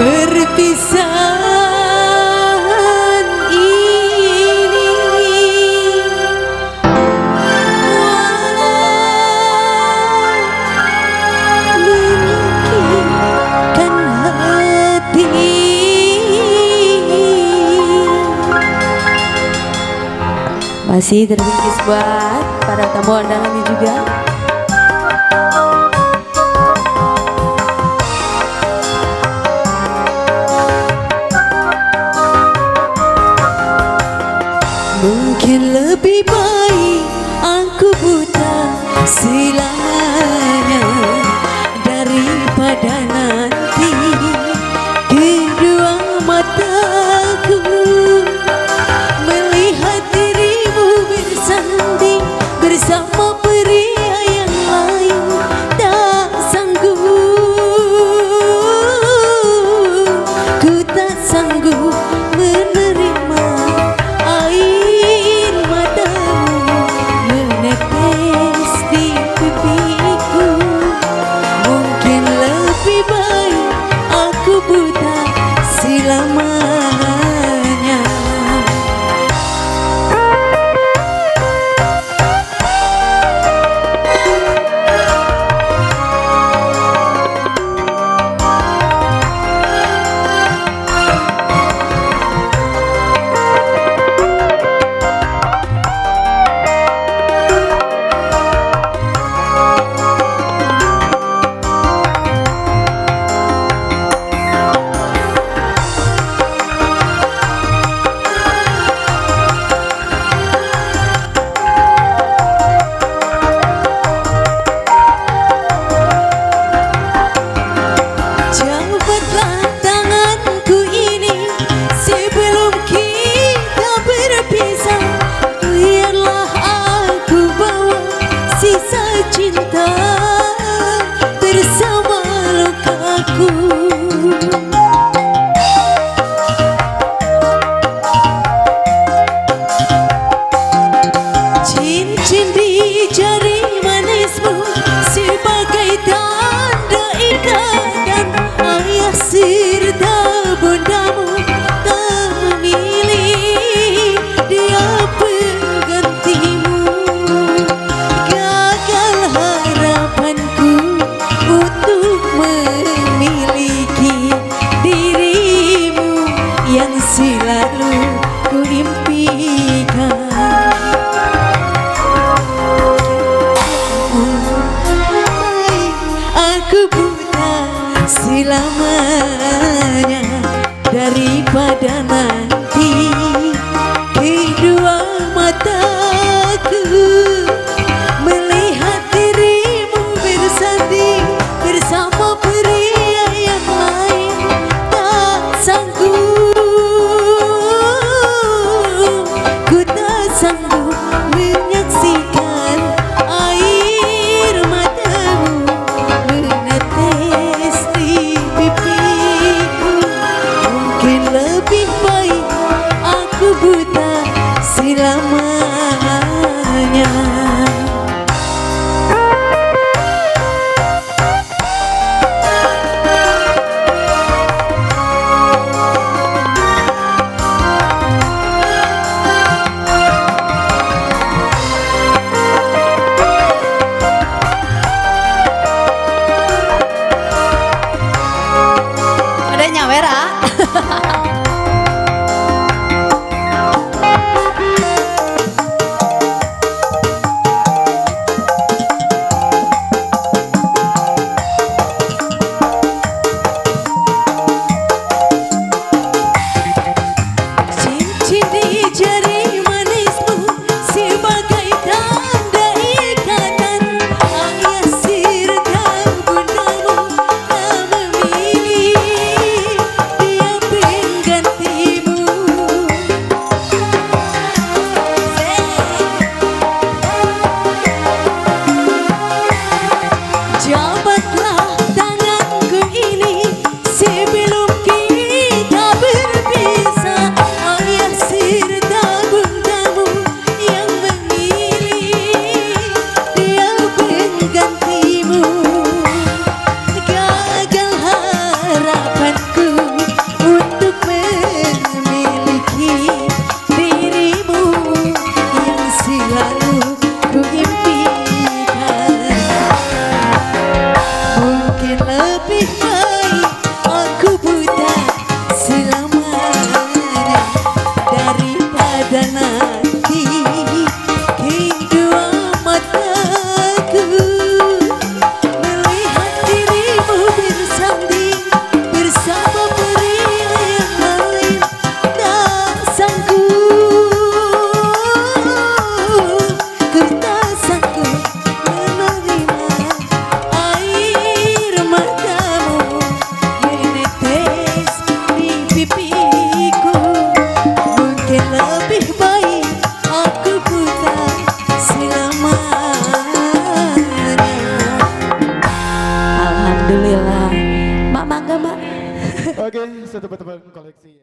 Perpisahan ini walau menyakitkan hati, masih terbingkis buat para tamu undangan ini juga. Mungkin lebih baik aku buta selamanya daripada nanti kedua mataku melihat dirimu bersanding bersama pria yang lain. Tak sanggup, ku tak sanggup menerima air matamu menetes di pipiku. Mungkin lebih baik aku buta selamanya. Cincin di jari manismu sebagai tanda ikatan ayah serta bundamu tak memilih dia penggantimu. Gagal harapanku untuk memiliki dirimu yang selalu ku impikan. Aku buta selamanya daripada nanti kedua mataku melihat dirimu bersanding bersama pria yang lain. Tak sanggup, ku tak sanggup menyaksikan air matamu menetes di pipiku. Mungkin lebih baik aku buta selamanya. Ada nyawer ah. Cincin di jari manismu sebagai tanda ikatan ayah serta bundamu tak memilih dia satu teman koleksi.